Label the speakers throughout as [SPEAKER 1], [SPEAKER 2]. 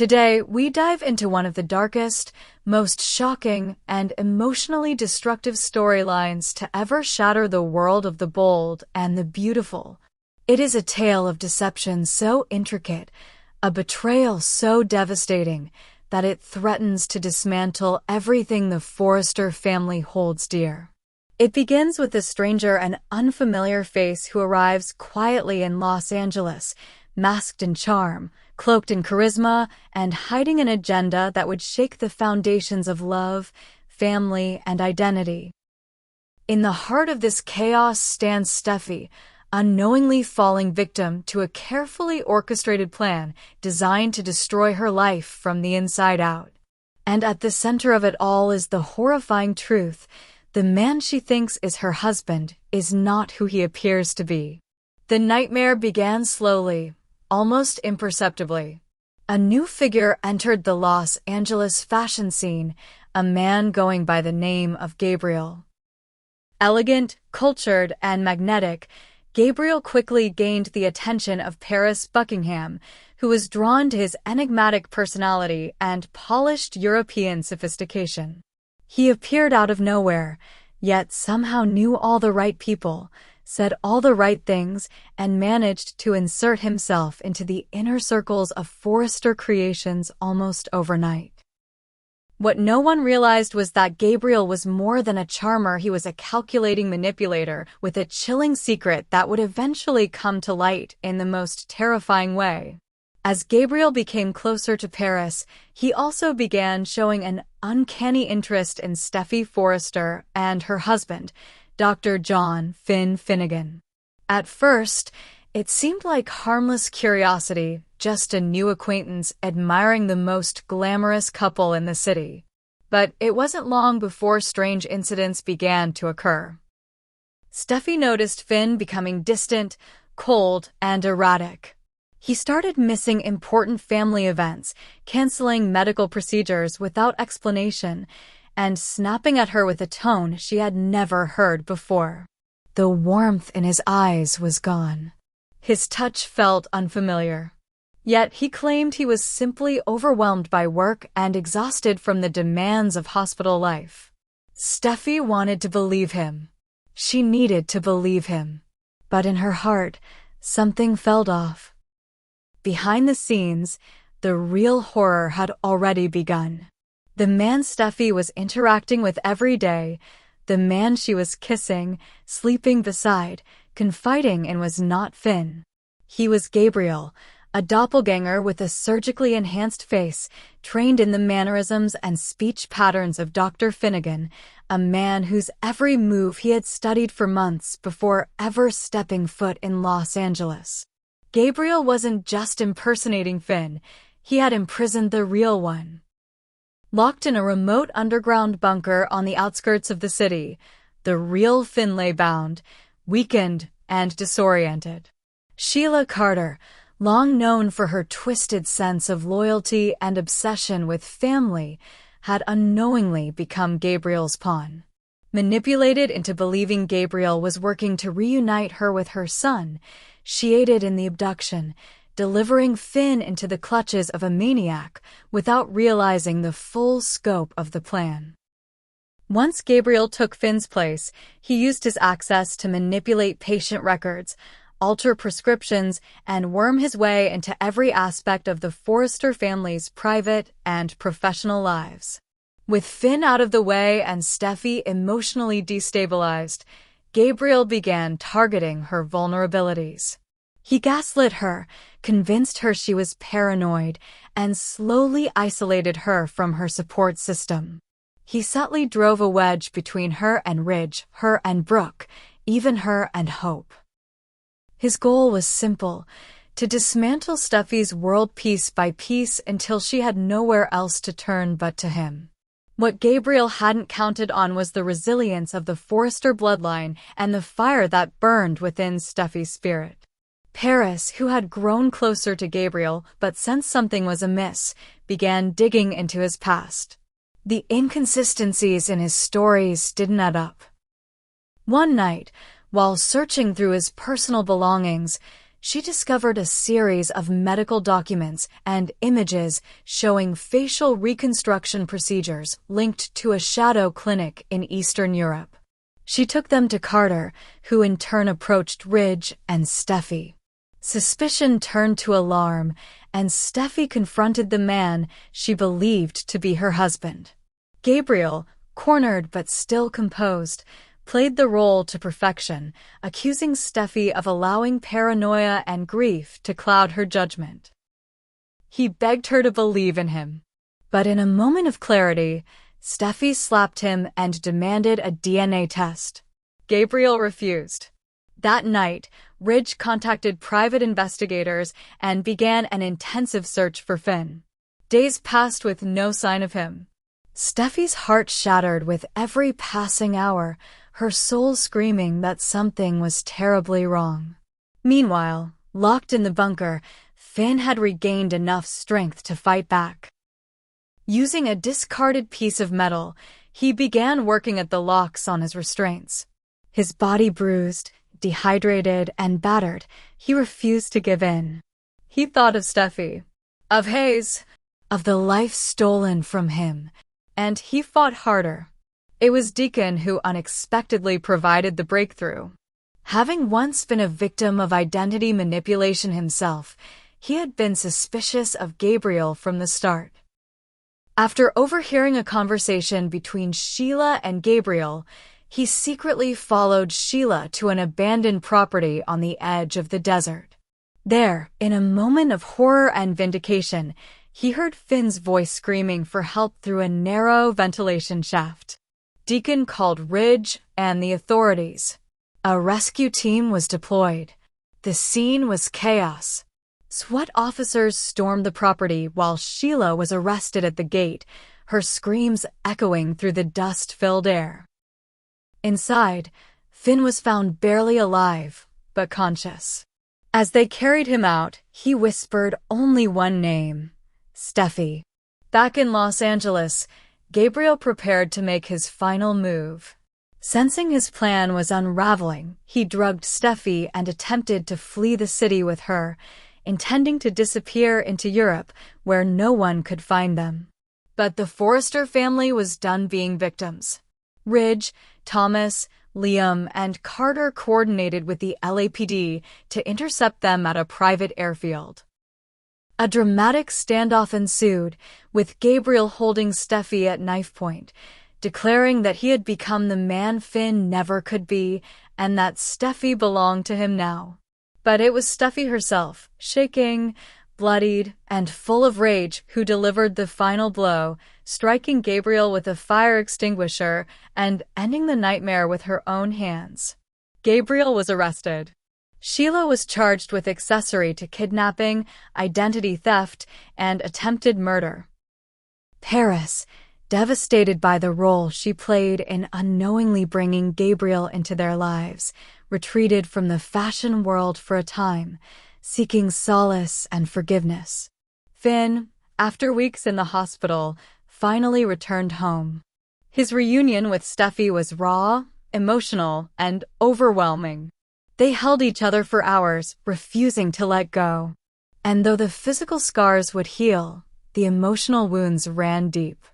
[SPEAKER 1] Today, we dive into one of the darkest, most shocking, and emotionally destructive storylines to ever shatter the world of the bold and the beautiful. It is a tale of deception so intricate, a betrayal so devastating, that it threatens to dismantle everything the Forrester family holds dear. It begins with a stranger and unfamiliar face who arrives quietly in Los Angeles, masked in charm, cloaked in charisma, and hiding an agenda that would shake the foundations of love, family, and identity. In the heart of this chaos stands Steffi, unknowingly falling victim to a carefully orchestrated plan designed to destroy her life from the inside out. And at the center of it all is the horrifying truth: the man she thinks is her husband is not who he appears to be. The nightmare began slowly, almost imperceptibly. A new figure entered the Los Angeles fashion scene, a man going by the name of Gabriel. Elegant, cultured, and magnetic, Gabriel quickly gained the attention of Paris Buckingham, who was drawn to his enigmatic personality and polished European sophistication. He appeared out of nowhere, yet somehow knew all the right people, said all the right things, and managed to insert himself into the inner circles of Forrester Creations almost overnight. What no one realized was that Gabriel was more than a charmer. He was a calculating manipulator with a chilling secret that would eventually come to light in the most terrifying way. As Gabriel became closer to Paris, he also began showing an uncanny interest in Steffi Forrester and her husband, Dr. John Finn Finnegan. At first, it seemed like harmless curiosity, just a new acquaintance admiring the most glamorous couple in the city. But it wasn't long before strange incidents began to occur. Steffi noticed Finn becoming distant, cold, and erratic. He started missing important family events, canceling medical procedures without explanation, and snapping at her with a tone she had never heard before. The warmth in his eyes was gone. His touch felt unfamiliar. Yet he claimed he was simply overwhelmed by work and exhausted from the demands of hospital life. Steffi wanted to believe him. She needed to believe him. But in her heart, something felt off. Behind the scenes, the real horror had already begun. The man Steffi was interacting with every day, the man she was kissing, sleeping beside, confiding in, was not Finn. He was Gabriel, a doppelganger with a surgically enhanced face, trained in the mannerisms and speech patterns of Dr. Finnegan, a man whose every move he had studied for months before ever stepping foot in Los Angeles. Gabriel wasn't just impersonating Finn, he had imprisoned the real one. Locked in a remote underground bunker on the outskirts of the city, the real Finn lay bound, weakened and disoriented. Sheila Carter, long known for her twisted sense of loyalty and obsession with family, had unknowingly become Gabriel's pawn. Manipulated into believing Gabriel was working to reunite her with her son, she aided in the abduction, delivering Finn into the clutches of a maniac without realizing the full scope of the plan. Once Gabriel took Finn's place, he used his access to manipulate patient records, alter prescriptions, and worm his way into every aspect of the Forrester family's private and professional lives. With Finn out of the way and Steffi emotionally destabilized, Gabriel began targeting her vulnerabilities. He gaslit her, convinced her she was paranoid, and slowly isolated her from her support system. He subtly drove a wedge between her and Ridge, her and Brooke, even her and Hope. His goal was simple: to dismantle Steffi's world piece by piece until she had nowhere else to turn but to him. What Gabriel hadn't counted on was the resilience of the Forrester bloodline and the fire that burned within Steffi's spirit. Paris, who had grown closer to Gabriel but sensed something was amiss, began digging into his past. The inconsistencies in his stories didn't add up. One night, while searching through his personal belongings, She discovered a series of medical documents and images showing facial reconstruction procedures linked to a shadow clinic in Eastern Europe. She took them to Carter, who in turn approached Ridge and Steffi. Suspicion turned to alarm, and Steffi confronted the man she believed to be her husband. Gabriel, cornered but still composed, played the role to perfection, accusing Steffi of allowing paranoia and grief to cloud her judgment. He begged her to believe in him. But in a moment of clarity, Steffi slapped him and demanded a DNA test. Gabriel refused. That night, Ridge contacted private investigators and began an intensive search for Finn. Days passed with no sign of him. Steffi's heart shattered with every passing hour, her soul screaming that something was terribly wrong. Meanwhile, locked in the bunker, Finn had regained enough strength to fight back. Using a discarded piece of metal, he began working at the locks on his restraints. His body bruised, dehydrated, and battered, he refused to give in. He thought of Steffi, of Hayes, of the life stolen from him, and he fought harder. It was Deacon who unexpectedly provided the breakthrough. Having once been a victim of identity manipulation himself, he had been suspicious of Gabriel from the start. After overhearing a conversation between Sheila and Gabriel, he secretly followed Sheila to an abandoned property on the edge of the desert. There, in a moment of horror and vindication, he heard Finn's voice screaming for help through a narrow ventilation shaft. Deacon called Ridge and the authorities. A rescue team was deployed. The scene was chaos. SWAT officers stormed the property while Sheila was arrested at the gate, her screams echoing through the dust-filled air. Inside, Finn was found barely alive, but conscious. As they carried him out, he whispered only one name: Steffi. Back in Los Angeles, Gabriel prepared to make his final move. Sensing his plan was unraveling, he drugged Steffi and attempted to flee the city with her, intending to disappear into Europe where no one could find them. But the Forrester family was done being victims. Ridge, Thomas, Liam, and Carter coordinated with the LAPD to intercept them at a private airfield. A dramatic standoff ensued, with Gabriel holding Steffi at knife point, declaring that he had become the man Finn never could be and that Steffi belonged to him now. But it was Steffi herself, shaking, bloodied, and full of rage, who delivered the final blow, striking Gabriel with a fire extinguisher and ending the nightmare with her own hands. Gabriel was arrested. Sheila was charged with accessory to kidnapping, identity theft, and attempted murder. Paris, devastated by the role she played in unknowingly bringing Gabriel into their lives, retreated from the fashion world for a time, seeking solace and forgiveness. Finn, after weeks in the hospital, finally returned home. His reunion with Steffi was raw, emotional, and overwhelming. They held each other for hours, refusing to let go. And though the physical scars would heal, the emotional wounds ran deep.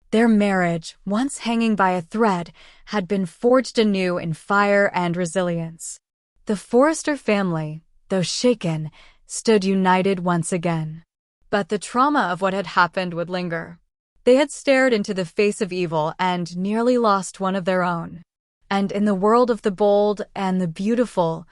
[SPEAKER 1] Their marriage, once hanging by a thread, had been forged anew in fire and resilience. The Forrester family, though shaken, stood united once again. But the trauma of what had happened would linger. They had stared into the face of evil and nearly lost one of their own. And in the world of the bold and the beautiful,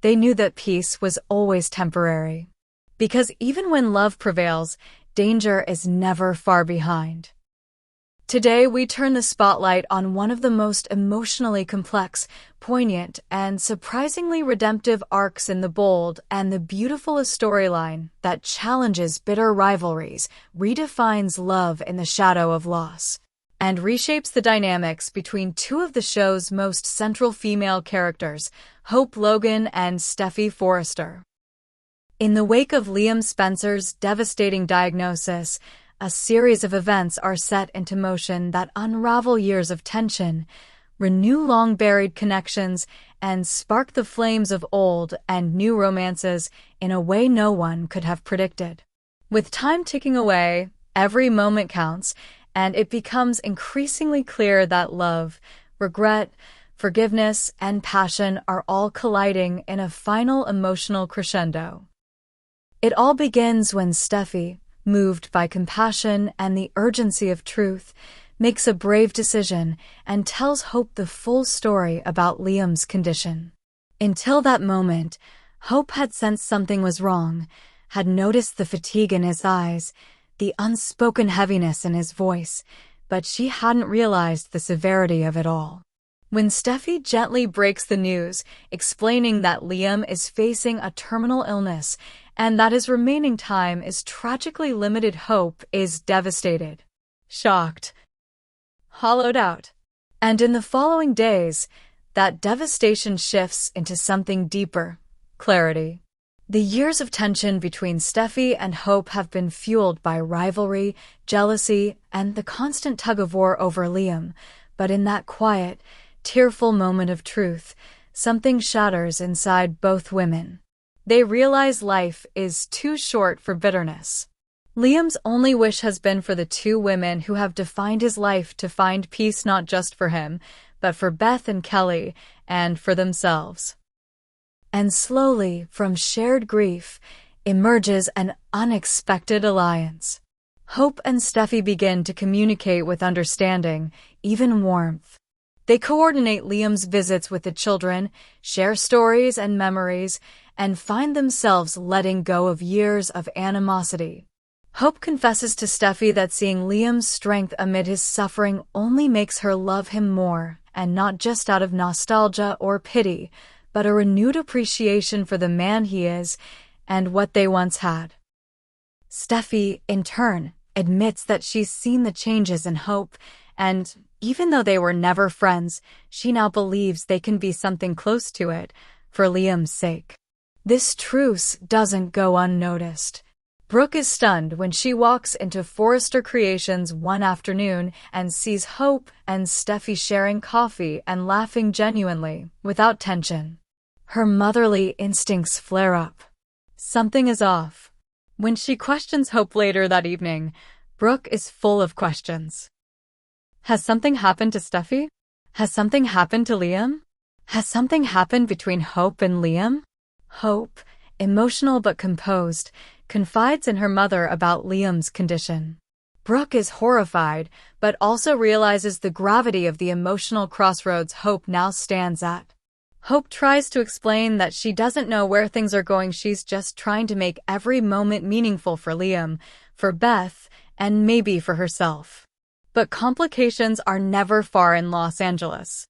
[SPEAKER 1] they knew that peace was always temporary. Because even when love prevails, danger is never far behind. Today, we turn the spotlight on one of the most emotionally complex, poignant, and surprisingly redemptive arcs in The Bold and the Beautiful, a storyline that challenges bitter rivalries, redefines love in the shadow of loss, and reshapes the dynamics between two of the show's most central female characters, Hope Logan and Steffi Forrester. In the wake of Liam Spencer's devastating diagnosis, a series of events are set into motion that unravel years of tension, renew long-buried connections, and spark the flames of old and new romances in a way no one could have predicted. With time ticking away, every moment counts, and it becomes increasingly clear that love, regret, forgiveness, and passion are all colliding in a final emotional crescendo. It all begins when Steffi, moved by compassion and the urgency of truth, makes a brave decision and tells Hope the full story about Liam's condition. Until that moment, Hope had sensed something was wrong, had noticed the fatigue in his eyes, the unspoken heaviness in his voice, but she hadn't realized the severity of it all. When Steffi gently breaks the news, explaining that Liam is facing a terminal illness and that his remaining time is tragically limited, Hope is devastated, shocked, hollowed out. And in the following days, that devastation shifts into something deeper: clarity. The years of tension between Steffi and Hope have been fueled by rivalry, jealousy, and the constant tug-of-war over Liam, but in that quiet, tearful moment of truth, something shatters inside both women. They realize life is too short for bitterness. Liam's only wish has been for the two women who have defined his life to find peace, not just for him, but for Beth and Kelly, and for themselves. And slowly, from shared grief, emerges an unexpected alliance. Hope and Steffi begin to communicate with understanding, even warmth. They coordinate Liam's visits with the children, share stories and memories, and find themselves letting go of years of animosity. Hope confesses to Steffi that seeing Liam's strength amid his suffering only makes her love him more, and not just out of nostalgia or pity, but a renewed appreciation for the man he is and what they once had. Steffi, in turn, admits that she's seen the changes in Hope, and even though they were never friends, she now believes they can be something close to it, for Liam's sake. This truce doesn't go unnoticed. Brooke is stunned when she walks into Forrester Creations one afternoon and sees Hope and Steffi sharing coffee and laughing genuinely, without tension. Her motherly instincts flare up. Something is off. When she questions Hope later that evening, Brooke is full of questions. Has something happened to Steffi? Has something happened to Liam? Has something happened between Hope and Liam? Hope, emotional but composed, confides in her mother about Liam's condition. Brooke is horrified, but also realizes the gravity of the emotional crossroads Hope now stands at. Hope tries to explain that she doesn't know where things are going. She's just trying to make every moment meaningful for Liam, for Beth, and maybe for herself. But complications are never far in Los Angeles.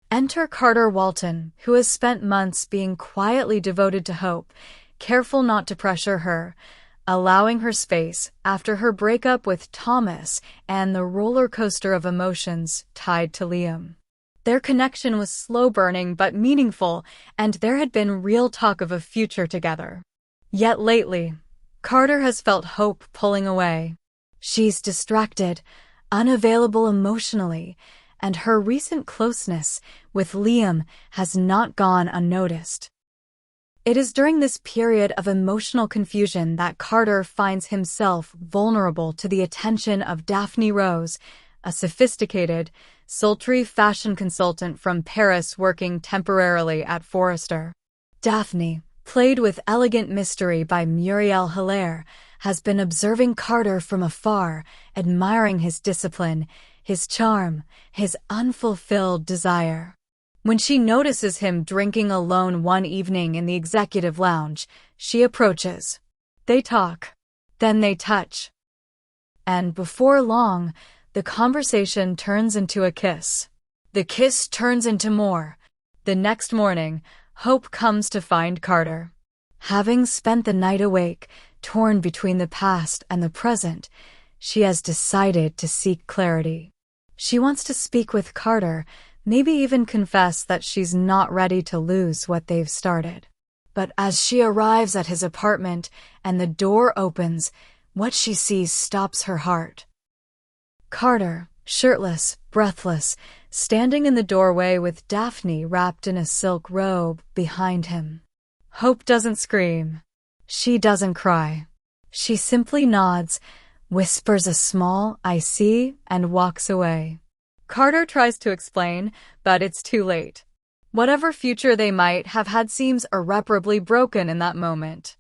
[SPEAKER 1] Enter Carter Walton, who has spent months being quietly devoted to Hope, careful not to pressure her, allowing her space after her breakup with Thomas and the roller coaster of emotions tied to Liam. Their connection was slow-burning but meaningful, and there had been real talk of a future together. Yet lately, Carter has felt Hope pulling away. She's distracted, unavailable emotionally, and her recent closeness with Liam has not gone unnoticed. It is during this period of emotional confusion that Carter finds himself vulnerable to the attention of Daphne Rose, a sophisticated, sultry fashion consultant from Paris working temporarily at Forrester. Daphne, played with elegant mystery by Muriel Hilaire, has been observing Carter from afar, admiring his discipline, his charm, his unfulfilled desire. When she notices him drinking alone one evening in the executive lounge, she approaches. They talk. Then they touch. And before long, the conversation turns into a kiss. The kiss turns into more. The next morning, Hope comes to find Carter. Having spent the night awake, torn between the past and the present, she has decided to seek clarity. She wants to speak with Carter, maybe even confess that she's not ready to lose what they've started. But as she arrives at his apartment and the door opens, what she sees stops her heart. Carter, shirtless, breathless, standing in the doorway with Daphne wrapped in a silk robe behind him. Hope doesn't scream. She doesn't cry. She simply nods, whispers a small "I see," and walks away. Carter tries to explain, but it's too late. Whatever future they might have had seems irreparably broken in that moment.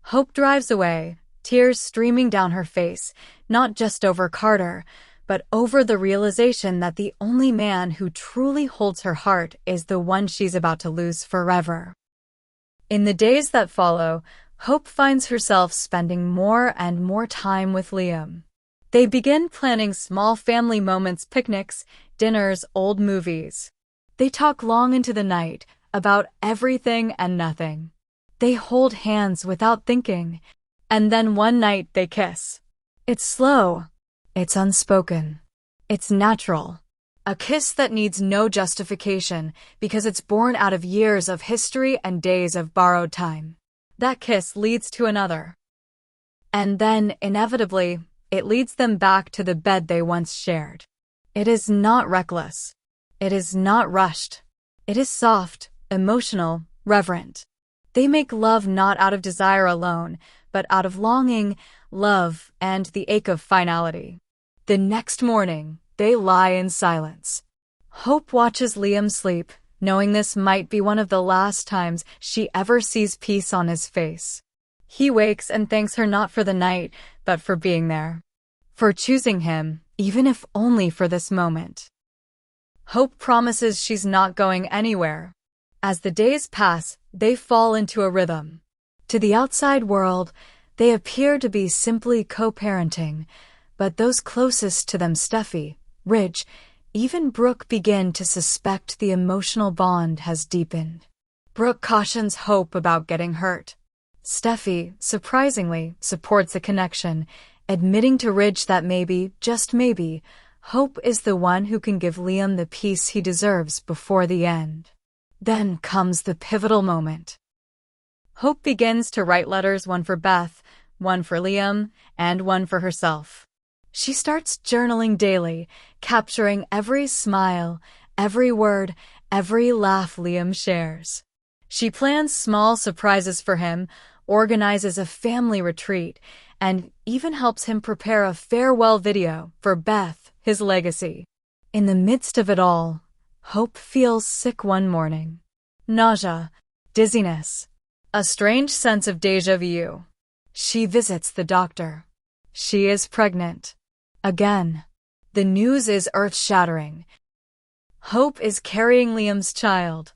[SPEAKER 1] Hope drives away, tears streaming down her face, not just over Carter, but over the realization that the only man who truly holds her heart is the one she's about to lose forever. In the days that follow, Hope finds herself spending more and more time with Liam. They begin planning small family moments, picnics, dinners, old movies. They talk long into the night about everything and nothing. They hold hands without thinking, and then one night they kiss. It's slow. It's unspoken. It's natural. A kiss that needs no justification because it's born out of years of history and days of borrowed time. That kiss leads to another. And then, inevitably, it leads them back to the bed they once shared. It is not reckless. It is not rushed. It is soft, emotional, reverent. They make love not out of desire alone, but out of longing, love, and the ache of finality. The next morning, they lie in silence. Hope watches Liam sleep, knowing this might be one of the last times she ever sees peace on his face. He wakes and thanks her not for the night, but for being there. For choosing him, even if only for this moment. Hope promises she's not going anywhere. As the days pass, they fall into a rhythm. To the outside world, they appear to be simply co-parenting, but those closest to them, Steffi, Ridge, even Brooke, begin to suspect the emotional bond has deepened. Brooke cautions Hope about getting hurt. Steffi, surprisingly, supports the connection, admitting to Ridge that maybe, just maybe, Hope is the one who can give Liam the peace he deserves before the end. Then comes the pivotal moment. Hope begins to write letters, one for Beth, one for Liam, and one for herself. She starts journaling daily, capturing every smile, every word, every laugh Liam shares. She plans small surprises for him, organizes a family retreat, and even helps him prepare a farewell video for Beth, his legacy. In the midst of it all, Hope feels sick one morning. Nausea, dizziness, a strange sense of déjà vu. She visits the doctor. She is pregnant. Again. The news is earth-shattering. Hope is carrying Liam's child.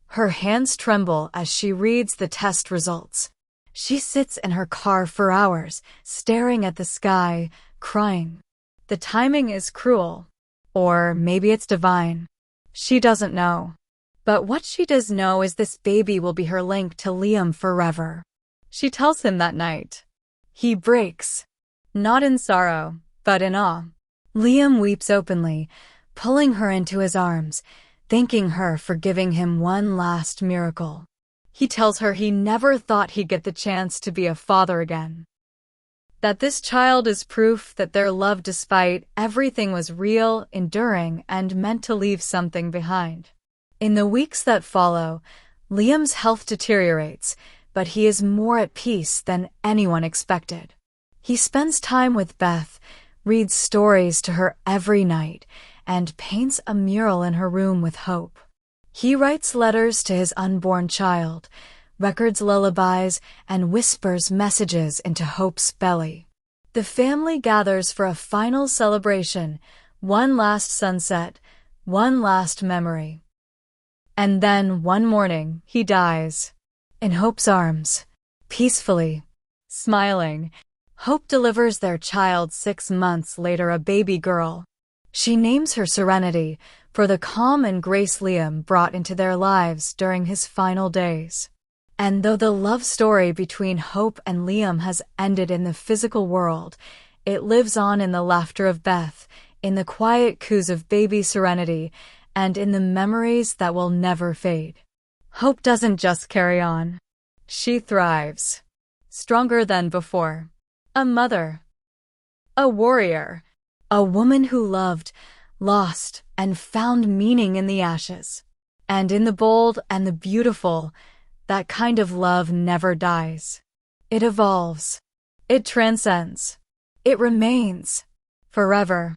[SPEAKER 1] Her hands tremble as she reads the test results. She sits in her car for hours, staring at the sky, crying. The timing is cruel. Or maybe it's divine. She doesn't know. But what she does know is this baby will be her link to Liam forever. She tells him that night. He breaks. Not in sorrow, but in awe. Liam weeps openly, pulling her into his arms, thanking her for giving him one last miracle. He tells her he never thought he'd get the chance to be a father again. That this child is proof that their love, despite everything, was real, enduring, and meant to leave something behind. In the weeks that follow, Liam's health deteriorates, but he is more at peace than anyone expected. He spends time with Beth, reads stories to her every night, and paints a mural in her room with Hope. He writes letters to his unborn child, records lullabies, and whispers messages into Hope's belly. The family gathers for a final celebration, one last sunset, one last memory. And then, one morning, he dies. In Hope's arms, peacefully, smiling, Hope delivers their child 6 months later, a baby girl. She names her Serenity for the calm and grace Liam brought into their lives during his final days. And though the love story between Hope and Liam has ended in the physical world, it lives on in the laughter of Beth, in the quiet coos of baby Serenity, and in the memories that will never fade. Hope doesn't just carry on. She thrives. Stronger than before. A mother. A warrior. A woman who loved, lost, and found meaning in the ashes. And in the bold and the beautiful, that kind of love never dies. It evolves. It transcends. It remains forever.